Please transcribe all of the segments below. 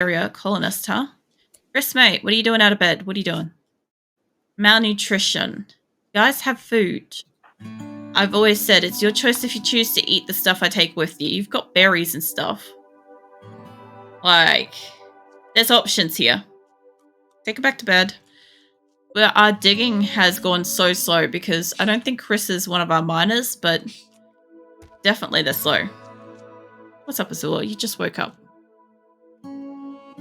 area colonist, huh? Chris, mate, what are you doing out of bed? What are you doing? Malnutrition. You guys have food. I've always said it's your choice if you choose to eat the stuff I take with you. You've got berries and stuff. Like, there's options here. Take it back to bed. Well, our digging has gone so slow because I don't think Chris is one of our miners, but definitely they're slow. What's up, Azula? You just woke up.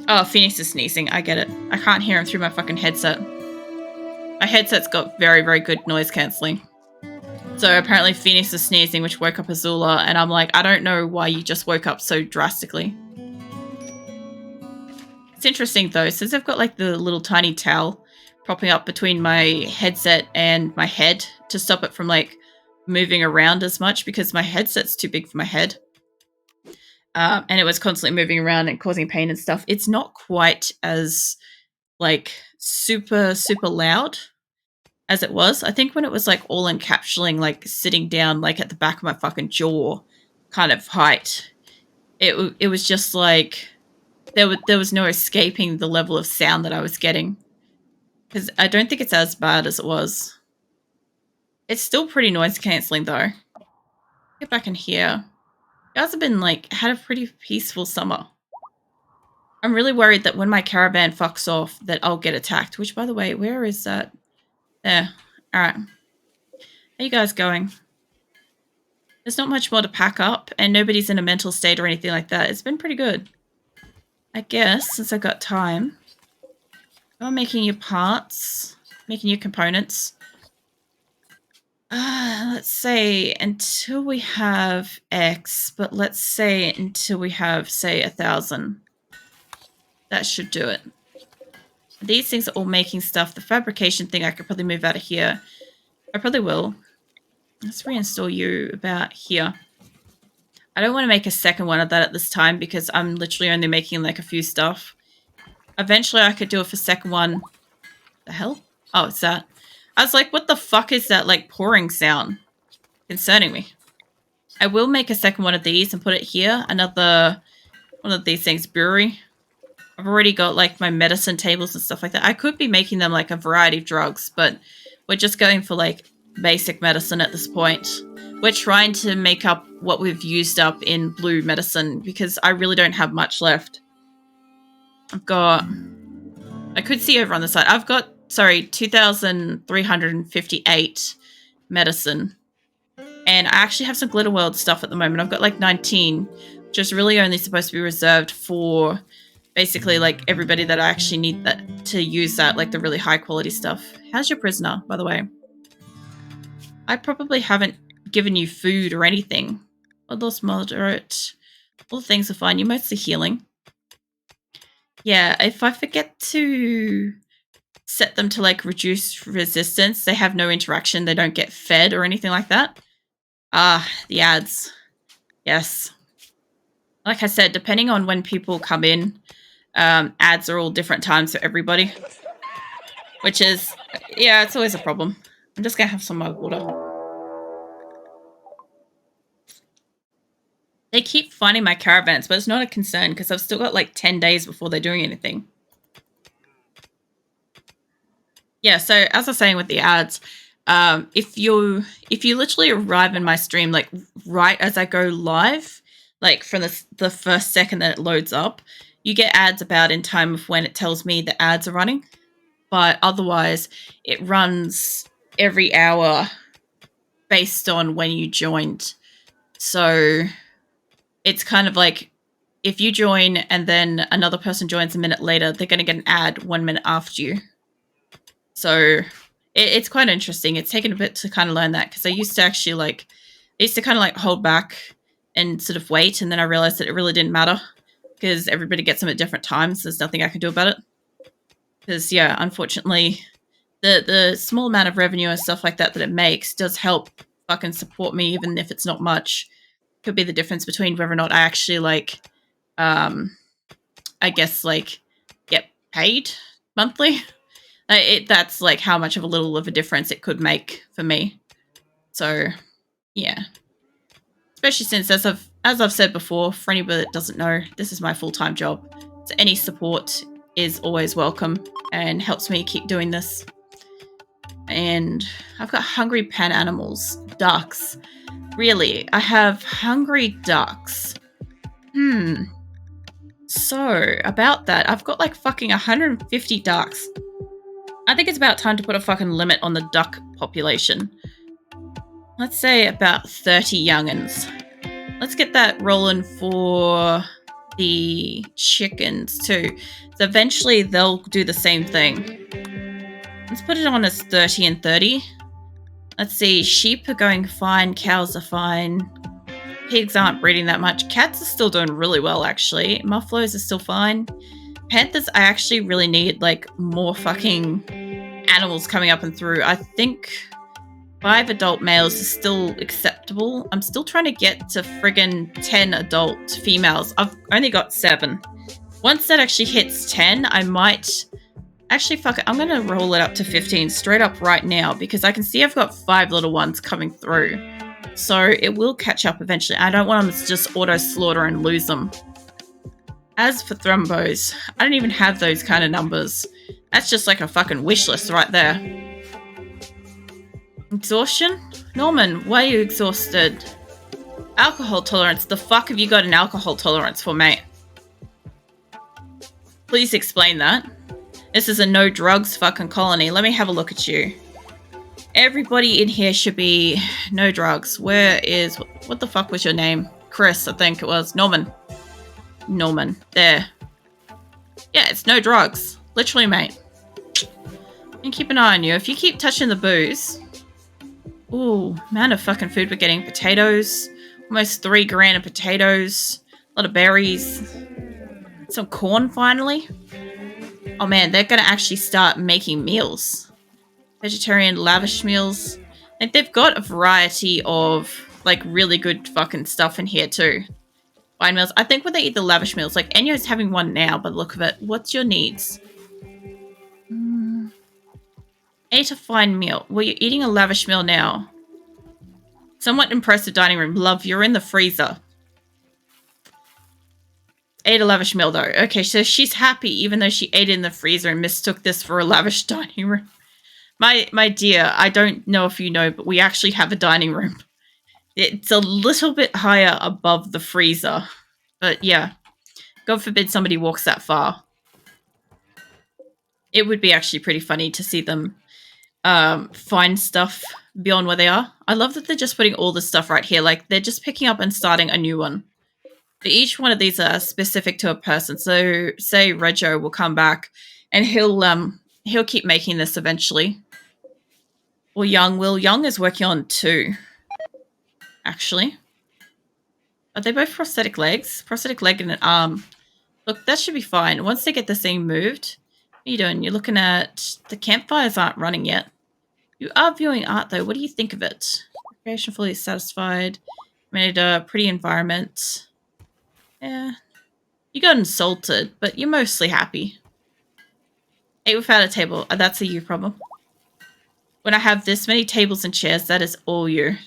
Oh, Phoenix is sneezing. I get it. I can't hear him through my fucking headset. My headset's got very, very good noise cancelling. So apparently Phoenix is sneezing, which woke up Azula, and I'm like, I don't know why you just woke up so drastically. It's interesting though, since I've got like the little tiny towel propping up between my headset and my head to stop it from like moving around as much because my headset's too big for my head. And it was constantly moving around and causing pain and stuff. It's not quite as like super loud as it was. I think when it was like all encapsulating, like sitting down like at the back of my fucking jaw kind of height, it was just like there was no escaping the level of sound that I was getting. Because I don't think it's as bad as it was. It's still pretty noise cancelling though. Get back in here. You guys have been like had a pretty peaceful summer. I'm really worried that when my caravan fucks off that I'll get attacked. Which, by the way, where is that? There. Alright. How you guys going? There's not much more to pack up, and nobody's in a mental state or anything like that. It's been pretty good. I guess, since I've got time. I'm making your parts. Making your components. Let's say until we have X, but let's say until we have, say, 1,000. That should do it. These things are all making stuff. The fabrication thing I could probably move out of here. I probably will. Let's reinstall you about here. I don't want to make a second one of that at this time because I'm literally only making like a few stuff. Eventually I could do it for second one. The hell? Oh, it's that. I was like, what the fuck is that like pouring sound? Concerning me. I will make a second one of these and put it here. Another one of these things, brewery. I've already got like my medicine tables and stuff like that. I could be making them like a variety of drugs, but we're just going for like basic medicine at this point. We're trying to make up what we've used up in blue medicine because I really don't have much left. I've got... I could see over on the side. I've got, sorry, 2,358 medicine. And I actually have some Glitter World stuff at the moment. I've got like 19, which is really only supposed to be reserved for basically like everybody that I actually need that to use that, like the really high quality stuff. How's your prisoner, by the way? I probably haven't given you food or anything. Bloodloss moderate. All things are fine. You're mostly healing. Yeah, if I forget to set them to like reduce resistance, they have no interaction. They don't get fed or anything like that. Ah, the ads. Yes. Like I said, depending on when people come in, ads are all different times for everybody. Which is, yeah, it's always a problem. I'm just going to have some more water. They keep finding my caravans, but it's not a concern because I've still got like 10 days before they're doing anything. Yeah, so as I was saying with the ads, if you literally arrive in my stream like right as I go live, like from the first second that it loads up, you get ads about in time of when it tells me the ads are running. But otherwise, it runs every hour based on when you joined. So it's kind of like if you join and then another person joins a minute later, they're going to get an ad 1 minute after you. So it's quite interesting. It's taken a bit to kind of learn that because I used to actually like, I used to kind of like hold back and sort of wait. And then I realized that it really didn't matter because everybody gets them at different times. There's nothing I can do about it. Because, yeah, unfortunately, the small amount of revenue and stuff like that it makes does help fucking support me, even if it's not much. Could be the difference between whether or not I actually, like, I guess, like, get paid monthly. That's, like, how much of a little of a difference it could make for me. So, yeah. Especially since, as I've said before, for anybody that doesn't know, this is my full-time job. So any support is always welcome and helps me keep doing this. And I've got hungry pen animals, ducks. Really, I have hungry ducks. So, about that, I've got like fucking 150 ducks. I think it's about time to put a fucking limit on the duck population. Let's say about 30 young'uns. Let's get that rolling for the chickens too. So eventually they'll do the same thing. Let's put it on as 30 and 30. Let's see, sheep are going fine, cows are fine. Pigs aren't breeding that much. Cats are still doing really well, actually. Muffaloes are still fine. Panthers, I actually really need, like, more fucking animals coming up and through. I think 5 adult males is still acceptable. I'm still trying to get to friggin' 10 adult females. I've only got 7. Once that actually hits 10, I might... Actually, fuck it. I'm going to roll it up to 15 straight up right now because I can see I've got 5 little ones coming through. So it will catch up eventually. I don't want them to just auto-slaughter and lose them. As for thrumbos, I don't even have those kind of numbers. That's just like a fucking wish list right there. Exhaustion? Norman, why are you exhausted? Alcohol tolerance. The fuck have you got an alcohol tolerance for, mate? Please explain that. This is a no drugs fucking colony. Let me have a look at you. Everybody in here should be no drugs. Where is... What the fuck was your name? Chris, I think it was. Norman. There. Yeah, it's no drugs. Literally, mate. And keep an eye on you. If you keep touching the booze... Ooh, amount of fucking food we're getting. Potatoes. Almost 3 grand of potatoes. A lot of berries. Some corn, finally. Oh, man, they're going to actually start making meals. Vegetarian lavish meals. Like, they've got a variety of, like, really good fucking stuff in here, too. Wine meals. I think when they eat the lavish meals, like, Enyo's having one now, by the look of it. What's your needs? Ate a fine meal. Well, you're eating a lavish meal now. Somewhat impressive dining room. Love, you're in the freezer. Ate a lavish meal, though. Okay, so she's happy, even though she ate it in the freezer and mistook this for a lavish dining room. My dear, I don't know if you know, but we actually have a dining room. It's a little bit higher above the freezer. But yeah, God forbid somebody walks that far. It would be actually pretty funny to see them find stuff beyond where they are. I love that they're just putting all this stuff right here. Like, they're just picking up and starting a new one. But each one of these are specific to a person. So, say Rego will come back and he'll keep making this eventually. Or Young is working on 2. Actually. Are they both prosthetic legs? Prosthetic leg and an arm. Look, that should be fine. Once they get this thing moved, what are you doing? You're looking at... The campfires aren't running yet. You are viewing art, though. What do you think of it? Recreation fully satisfied. Made a pretty environment. Yeah. You got insulted, but you're mostly happy. Ate without a table. That's a you problem. When I have this many tables and chairs, that is all you.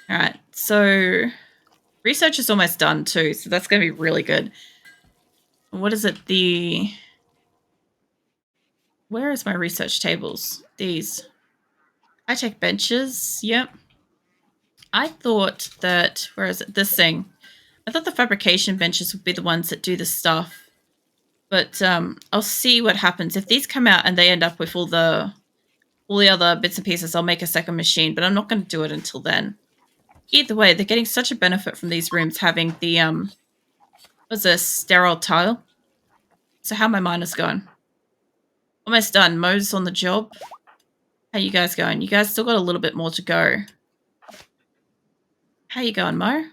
Alright, so... Research is almost done, too, so that's going to be really good. What is it? Where is my research tables? These. High-tech benches. Yep. I thought that... Where is it? This thing. I thought the fabrication benches would be the ones that do the stuff. But I'll see what happens. If these come out and they end up with all the other bits and pieces, I'll make a second machine. But I'm not going to do it until then. Either way, they're getting such a benefit from these rooms having the... What's this? Sterile tile. So how my miners going? Almost done. Mo's on the job. How you guys going? You guys still got a little bit more to go. How you going, Mo?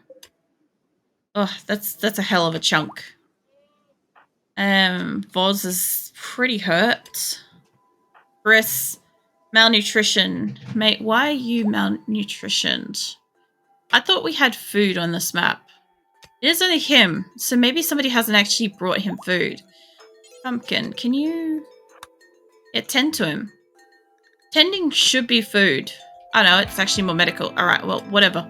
Oh, that's a hell of a chunk. Voz is pretty hurt. Briss, malnutrition. Mate, why are you malnutritioned? I thought we had food on this map. It is only him, so maybe somebody hasn't actually brought him food. Pumpkin, can you... Yeah, tend to him. Tending should be food. I know, it's actually more medical. Alright, well, whatever.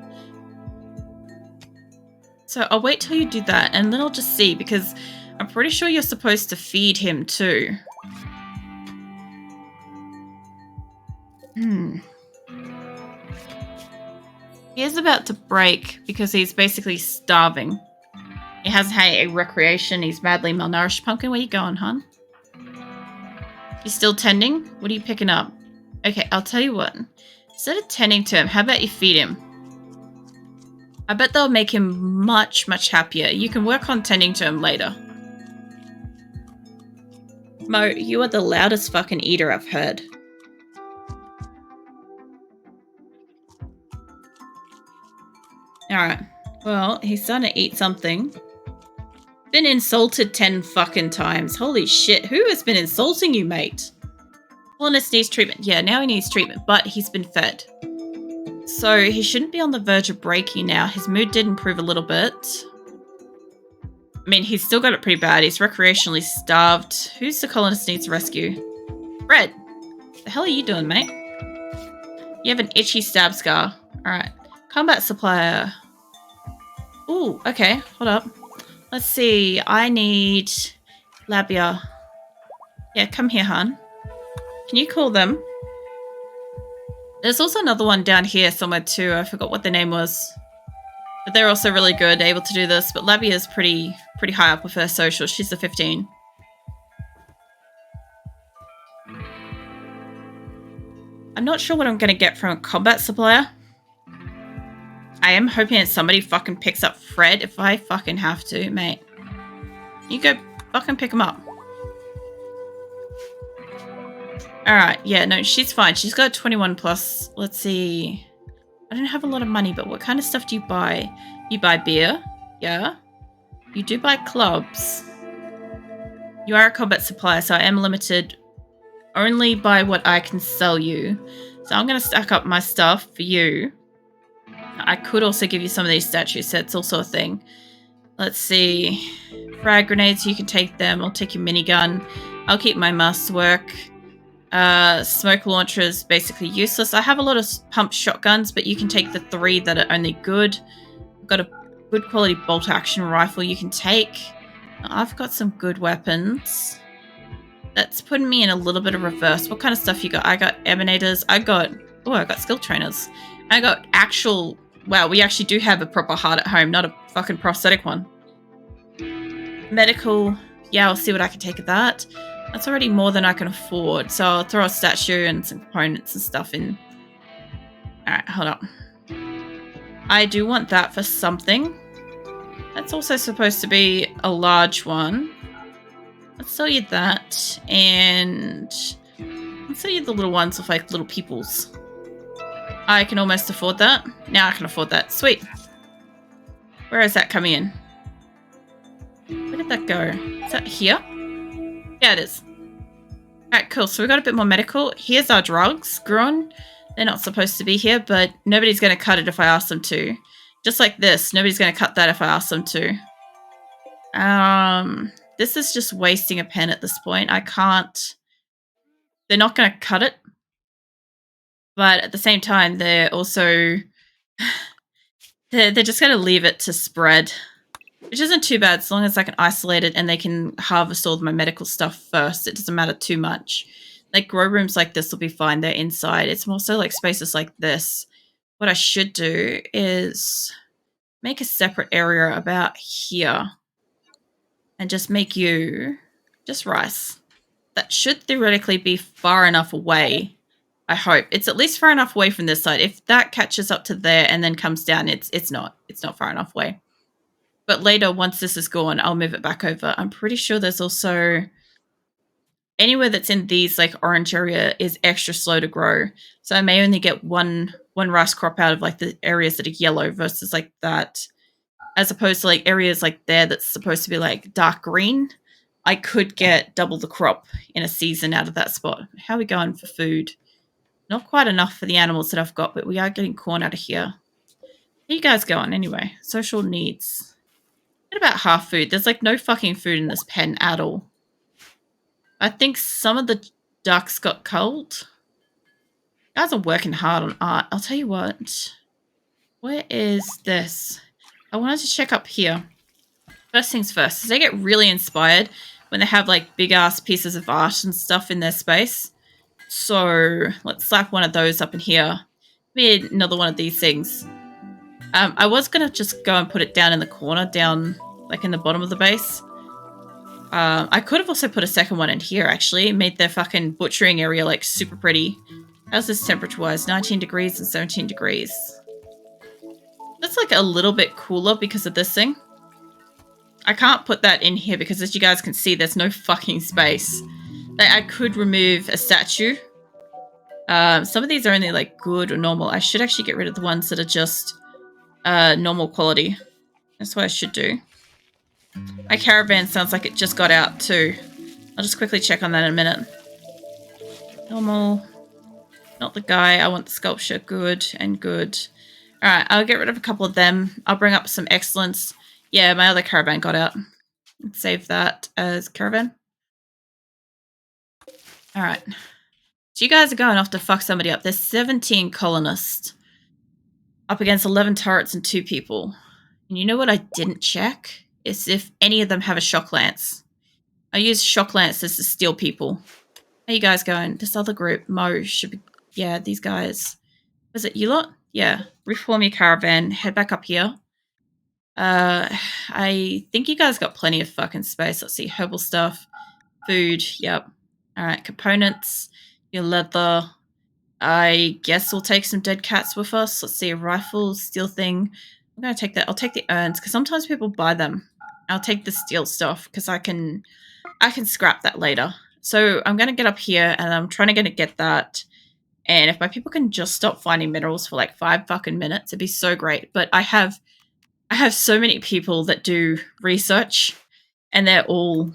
So I'll wait till you do that, and then I'll just see, because I'm pretty sure you're supposed to feed him too. He is about to break because he's basically starving. He hasn't had a recreation. He's madly malnourished. Pumpkin, where you going, hon? You still tending? What are you picking up? Okay, I'll tell you what. Instead of tending to him, how about you feed him? I bet they'll make him much, much happier. You can work on tending to him later. Mo, you are the loudest fucking eater I've heard. Alright. Well, he's starting to eat something. Been insulted 10 fucking times. Holy shit. Who has been insulting you, mate? Colonist needs treatment. Yeah, now he needs treatment, but he's been fed. So he shouldn't be on the verge of breaking now. His mood did improve a little bit. I mean, he's still got it pretty bad. He's recreationally starved. Who's the colonist needs rescue? Fred. The hell are you doing, mate? You have an itchy stab scar. Alright. Combat supplier. Ooh, okay. Hold up. Let's see. I need Labia. Yeah, come here, hon. Can you call them? There's also another one down here somewhere too. I forgot what the name was. But they're also really good, able to do this. But Labia is pretty high up with her social. She's a 15. I'm not sure what I'm going to get from a combat supplier. I am hoping that somebody fucking picks up Fred if I fucking have to, mate. You go fucking pick him up. Alright, yeah, no, she's fine. She's got 21 plus. Let's see. I don't have a lot of money, but what kind of stuff do you buy? You buy beer? Yeah. You do buy clubs. You are a combat supplier, so I am limited only by what I can sell you. So I'm going to stack up my stuff for you. I could also give you some of these statue sets, also a thing. Let's see. Frag grenades, you can take them. I'll take your minigun. I'll keep my masterwork. Smoke launchers, basically useless. I have a lot of pump shotguns, but you can take the 3 that are only good. I've got a good quality bolt action rifle you can take. I've got some good weapons. That's putting me in a little bit of reverse. What kind of stuff you got? I got emanators. I got skill trainers. I got actual... Wow, we actually do have a proper heart at home, not a fucking prosthetic one. Medical. Yeah, I'll see what I can take of that. That's already more than I can afford, so I'll throw a statue and some components and stuff in. Alright, hold up. I do want that for something. That's also supposed to be a large one. Let's sell you that, and let's sell you the little ones with like little peoples. I can almost afford that. Now I can afford that. Sweet. Where is that coming in? Where did that go? Is that here? Yeah, it is. Alright, cool. So we got a bit more medical. Here's our drugs. Grun. They're not supposed to be here, but nobody's going to cut it if I ask them to. Just like this. Nobody's going to cut that if I ask them to. This is just wasting a pen at this point. I can't... They're not going to cut it. But at the same time, they're also... they're just going to leave it to spread. Which isn't too bad, as long as I can isolate it and they can harvest all of my medical stuff first. It doesn't matter too much. Like, grow rooms like this will be fine. They're inside. It's more so like spaces like this. What I should do is make a separate area about here. And just make you just rice. That should theoretically be far enough away. I hope. It's at least far enough away from this side. If that catches up to there and then comes down, it's not. It's not far enough away. But later, once this is gone, I'll move it back over. I'm pretty sure there's also... Anywhere that's in these, like, orange area is extra slow to grow. So I may only get one rice crop out of, like, the areas that are yellow versus, like, that. As opposed to, like, areas like there that's supposed to be, like, dark green. I could get double the crop in a season out of that spot. How are we going for food? Not quite enough for the animals that I've got, but we are getting corn out of here. How you guys going, anyway? Social needs. Get about half food. There's, like, no fucking food in this pen at all. I think some of the ducks got cold. You guys are working hard on art. I'll tell you what. Where is this? I wanted to check up here. First things first, they get really inspired when they have like big ass pieces of art and stuff in their space. So let's slap one of those up in here. Maybe another one of these things. I was going to just go and put it down in the corner, down like in the bottom of the base. I could have also put a second one in here, actually. Made their fucking butchering area like super pretty. How's this temperature-wise? 19 degrees and 17 degrees. That's like a little bit cooler because of this thing. I can't put that in here because, as you guys can see, there's no fucking space. Like, I could remove a statue. Some of these are only like good or normal. I should actually get rid of the ones that are just normal quality. That's what I should do. My caravan sounds like it just got out too. I'll just quickly check on that in a minute. Normal. Not the guy. I want the sculpture. Good and good. Alright, I'll get rid of a couple of them. I'll bring up some excellence. Yeah, my other caravan got out. Let's save that as caravan. Alright. So you guys are going off to fuck somebody up. There's 17 colonists. Up against 11 turrets and 2 people. And you know what I didn't check? Is if any of them have a shock lance. I use shock lances to steal people. How you guys going? This other group, Mo, should be... Yeah, these guys. Was it you lot? Yeah. Reform your caravan. Head back up here. I think you guys got plenty of fucking space. Let's see. Herbal stuff. Food. Yep. Alright, components. Your leather. I guess we'll take some dead cats with us. Let's see. A rifle. Steel thing. I'm going to take that. I'll take the urns because sometimes people buy them. I'll take the steel stuff because I can scrap that later. So I'm going to get up here and I'm trying to get that. And if my people can just stop finding minerals for like 5 fucking minutes, it'd be so great. But I have so many people that do research and they're all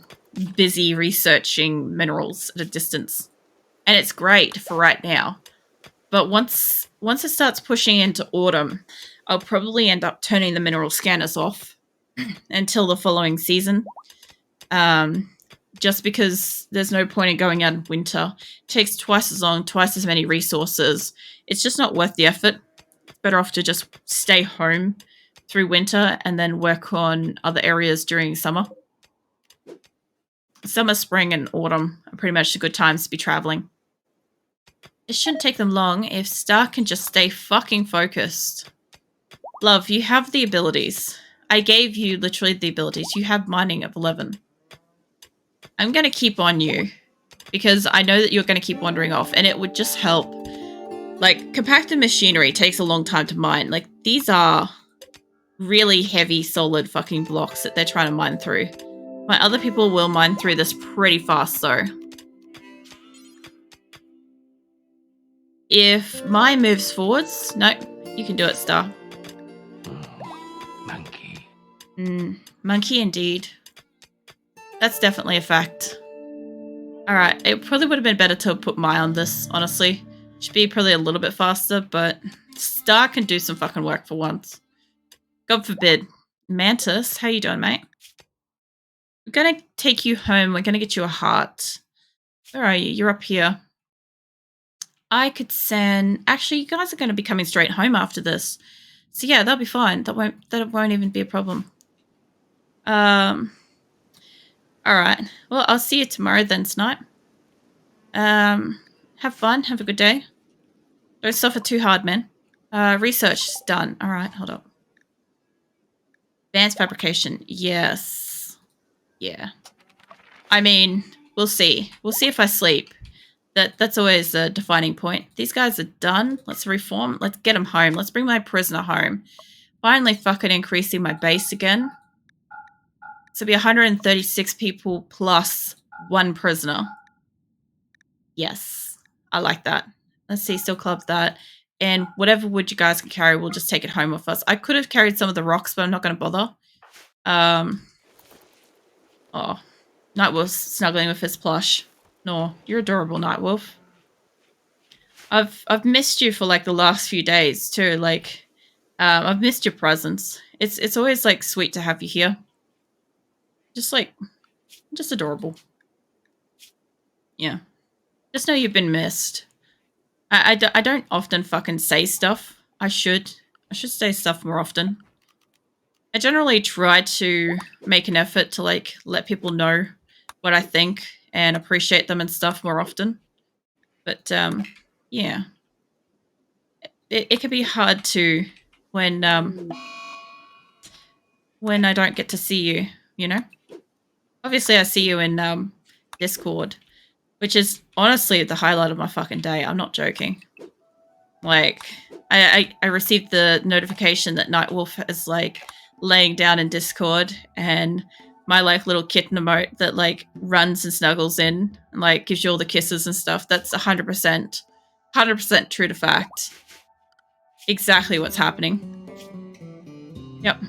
busy researching minerals at a distance. And it's great for right now. But once it starts pushing into autumn, I'll probably end up turning the mineral scanners off until the following season. Just because there's no point in going out in winter. It takes twice as long, twice as many resources. It's just not worth the effort. Better off to just stay home through winter and then work on other areas during summer. Summer, spring, and autumn are pretty much the good times to be traveling. It shouldn't take them long if Star can just stay fucking focused. Love, you have the abilities. I gave you literally the abilities. You have mining of 11. I'm going to keep on you because I know that you're going to keep wandering off and it would just help. Like, compacted machinery takes a long time to mine. Like, these are really heavy, solid fucking blocks that they're trying to mine through. My other people will mine through this pretty fast, though. If mine moves forwards... No, you can do it, Star. Monkey. Monkey indeed. That's definitely a fact. Alright, it probably would have been better to put my on this, honestly. Should be probably a little bit faster, but Star can do some fucking work for once. God forbid. Mantis, how you doing, mate? We're gonna take you home. We're gonna get you a heart. Where are you? You're up here. I could send... Actually, you guys are going to be coming straight home after this. So yeah, that'll be fine. That won't even be a problem. Alright. Well, I'll see you tomorrow then, Snipe. Have fun. Have a good day. Don't suffer too hard, man. Research is done. Alright, hold up. Advanced fabrication. Yes. Yeah. I mean, we'll see. We'll see if I sleep. That's always a defining point. These guys are done. Let's reform. Let's get them home. Let's bring my prisoner home. Finally fucking increasing my base again. So it'll be 136 people plus 1 prisoner. Yes. I like that. Let's see. Still club that. And whatever wood you guys can carry, we'll just take it home with us. I could have carried some of the rocks, but I'm not going to bother. Oh. Nightwolf's snuggling with his plush. No, you're adorable, Nightwolf. I've missed you for like the last few days too. Like, I've missed your presence. It's always like sweet to have you here. Just adorable. Yeah. Just know you've been missed. I don't often fucking say stuff. I should say stuff more often. I generally try to make an effort to like let people know what I think and appreciate them and stuff more often. But yeah, it can be hard to when I don't get to see you. You know, obviously I see you in Discord, which is honestly the highlight of my fucking day. I'm not joking. Like, I received the notification that Nightwolf is like laying down in Discord, and my like little kitten emote that like runs and snuggles in and like gives you all the kisses and stuff. That's 100% true to fact. Exactly what's happening. Yep.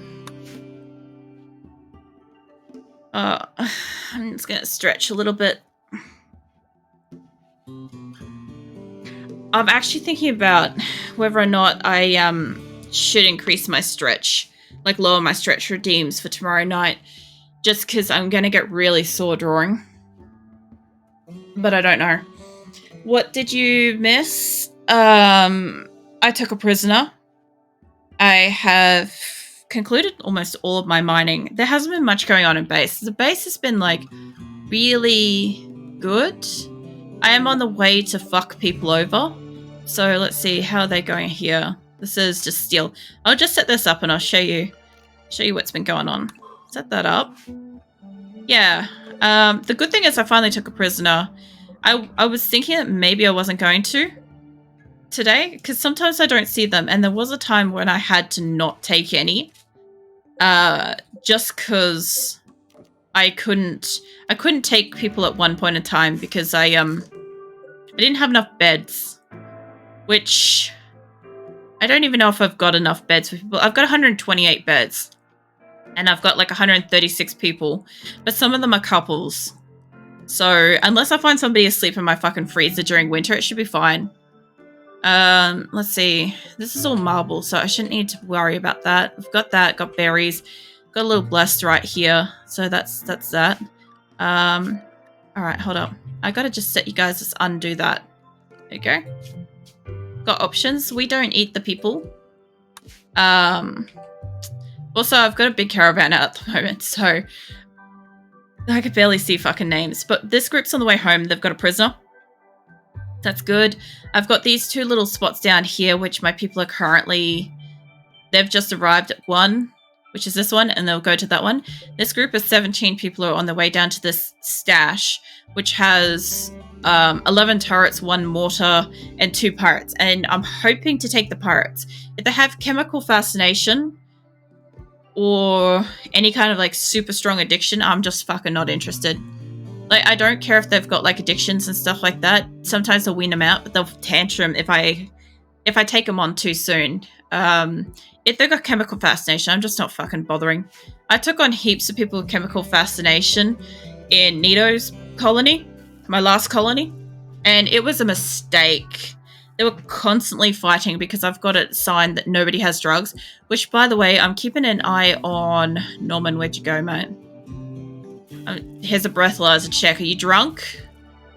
I'm just gonna stretch a little bit. I'm actually thinking about whether or not I should increase my stretch, like lower my stretch redeems for tomorrow night, just because I'm gonna get really sore drawing. But I don't know. What did you miss? I took a prisoner. I have concluded almost all of my mining. There hasn't been much going on in base. The base has been like really good. I am on the way to fuck people over. So let's see how are they going here. This is just steel. I'll just set this up and I'll show you what's been going on. Set that up. Yeah. The good thing is I finally took a prisoner. I was thinking that maybe I wasn't going to today because sometimes I don't see them, and there was a time when I had to not take any just because I couldn't take people at one point in time because I didn't have enough beds, which I don't even know if I've got enough beds for people. I've got 128 beds and I've got like 136 people, but some of them are couples. So unless I find somebody asleep in my fucking freezer during winter, it should be fine. Let's see. This is all marble, so I shouldn't need to worry about that. We've got that, got berries. Got a little blessed right here. So that's that. Alright, hold up. I gotta just set you guys, just undo that. There you go. Got options. We don't eat the people. Also, I've got a big caravan out at the moment, so I could barely see fucking names. But this group's on the way home. They've got a prisoner. That's good. I've got these two little spots down here, which my people are currently... They've just arrived at one, which is this one, and they'll go to that one. This group of 17 people are on their way down to this stash, which has 11 turrets, 1 mortar, and 2 pirates. And I'm hoping to take the pirates. If they have chemical fascination or any kind of like super strong addiction, I'm just fucking not interested. Like, I don't care if they've got like addictions and stuff like that. Sometimes they'll wean them out, but they'll tantrum if I take them on too soon. If they've got chemical fascination, I'm just not fucking bothering. I took on heaps of people with chemical fascination in Nito's colony, my last colony, and it was a mistake. They were constantly fighting because I've got it signed that nobody has drugs, which, by the way, I'm keeping an eye on. Norman, where'd you go, mate? Here's a breathalyzer check. Are you drunk?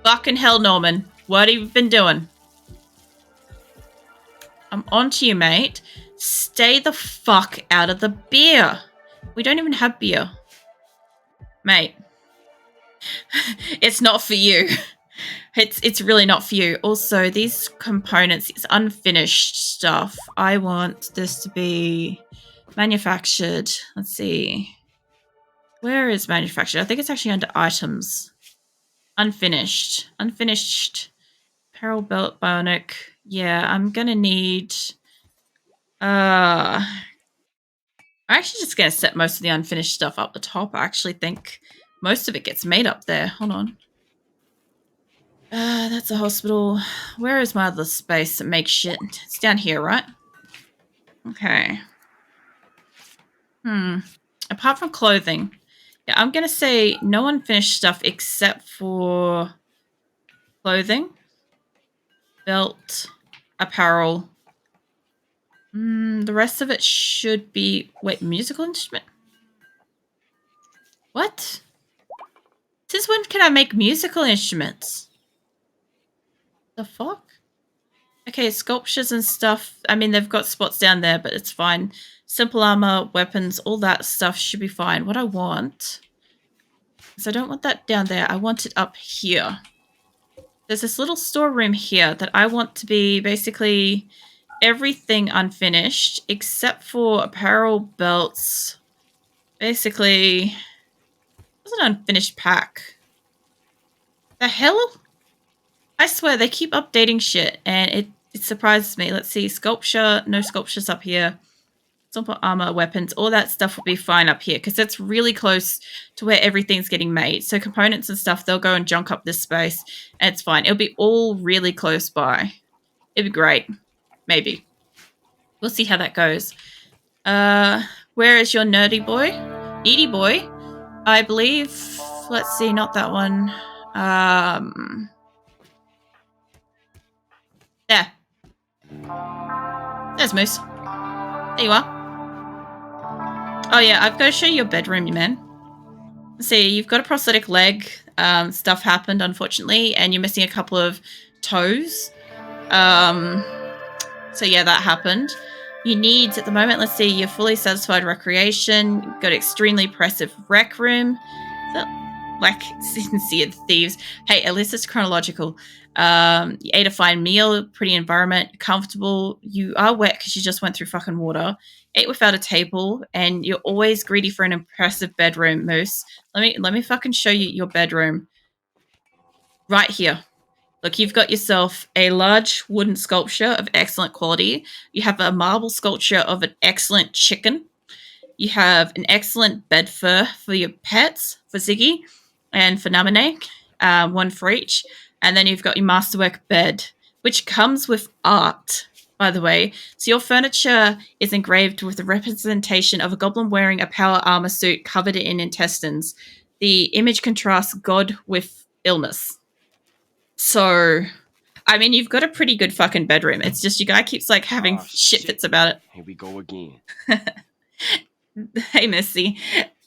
Fucking hell, Norman. What have you been doing? I'm onto you, mate. Stay the fuck out of the beer. We don't even have beer. Mate. It's not for you. It's really not for you. Also, these components, it's unfinished stuff. I want this to be manufactured. Let's see. Where is manufactured? I think it's actually under items. Unfinished. Unfinished. Apparel, belt, bionic. Yeah, I'm gonna need... I'm actually just gonna set most of the unfinished stuff up the top. I actually think most of it gets made up there. Hold on. That's a hospital. Where is my other space that makes shit? It's down here, right? Okay. Apart from clothing. Yeah, I'm gonna say no unfinished stuff except for clothing, belt, apparel. The rest of it should be... Wait, musical instrument? What? Since when can I make musical instruments? The fuck? Okay, sculptures and stuff. I mean, they've got spots down there, but it's fine. simple armor, weapons, all that stuff should be fine. What I want is I don't want that down there. I want it up here. There's this little storeroom here that I want to be basically everything unfinished except for apparel, belts. Basically, it's an unfinished pack. The hell? I swear, they keep updating shit, and it surprises me. Let's see, sculpture, no sculptures up here. Simple armor, weapons, all that stuff will be fine up here, because that's really close to where everything's getting made. So components and stuff, they'll go and junk up this space, and it's fine. It'll be all really close by. It'd be great. Maybe. We'll see how that goes. Where is your nerdy boy? Needy boy? I believe, let's see, not that one. There. There's Moose. There you are. Oh yeah, I've got to show you your bedroom, man. See, you've got a prosthetic leg. Stuff happened, unfortunately, and you're missing a couple of toes. So yeah, that happened. You need, at the moment, let's see, you're fully satisfied recreation. You've got extremely impressive rec room. Like sincere thieves. Hey, at least it's chronological. You ate a fine meal, pretty environment, comfortable. You are wet because you just went through fucking water. Ate without a table, and you're always greedy for an impressive bedroom, Moose. Let me fucking show you your bedroom. Right here. Look, you've got yourself a large wooden sculpture of excellent quality. You have a marble sculpture of an excellent chicken. You have an excellent bed fur for your pets, for Ziggy and for Namine, one for each. And then you've got your masterwork bed, which comes with art, by the way. So your furniture is engraved with a representation of a goblin wearing a power armor suit covered in intestines. The image contrasts God with illness. So, I mean, you've got a pretty good fucking bedroom. It's just your guy keeps like having shit fits about it. Here we go again. Hey, Missy.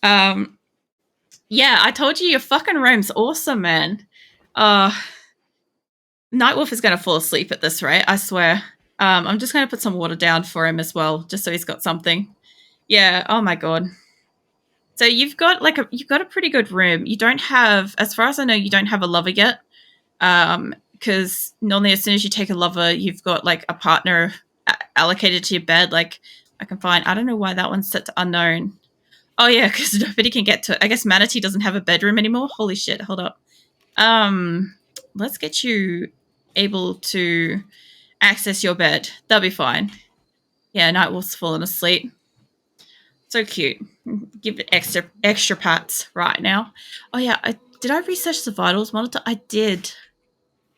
Yeah, I told you your fucking room's awesome, man. Nightwolf is going to fall asleep at this rate, I swear. I'm just going to put some water down for him as well, just so he's got something. Yeah, oh my god. So you've got a pretty good room. You don't have, as far as I know, you don't have a lover yet. Because normally as soon as you take a lover, you've got like a partner allocated to your bed. Like I can find, I don't know why that one's set to unknown. Oh yeah, because nobody can get to it. I guess Manatee doesn't have a bedroom anymore. Holy shit, hold up. Let's get you able to access your bed. That'll be fine. Yeah, Nightwolf's fallen asleep. So cute. Give it extra pats right now. Oh yeah, did I research the vitals monitor? I did.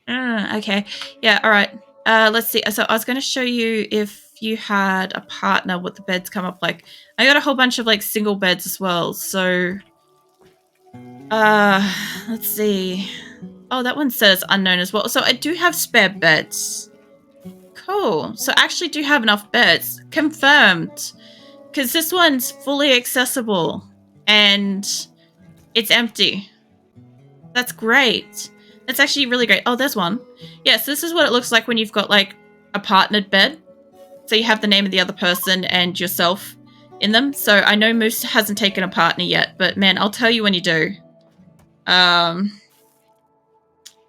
Okay. Yeah, all right. Let's see. So I was going to show you if you had a partner, what the beds come up like. I got a whole bunch of like single beds as well. So, let's see. Oh, that one says unknown as well. So I do have spare beds. Cool. So I actually do have enough beds. Confirmed. Because this one's fully accessible. And it's empty. That's great. That's actually really great. Oh, there's one. Yes, this is what it looks like when you've got like a partnered bed. So you have the name of the other person and yourself in them. So I know Moose hasn't taken a partner yet, but man, I'll tell you when you do.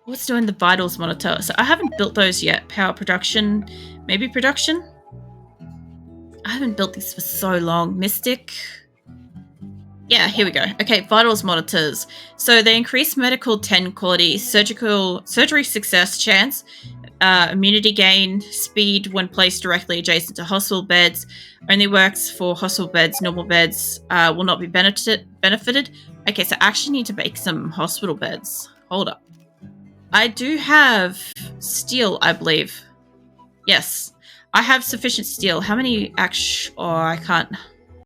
What's doing the vitals monitor? So I haven't built those yet. Power production, maybe production? I haven't built these for so long. Mystic. Yeah, here we go. Okay, vitals monitors. So they increase medical 10 quality, surgery success chance, immunity gain, speed when placed directly adjacent to hospital beds. Only works for hospital beds. Normal beds will not be benefited. Okay, so I actually need to make some hospital beds. Hold up. I do have steel, I believe. Yes, I have sufficient steel. How many oh, I can't.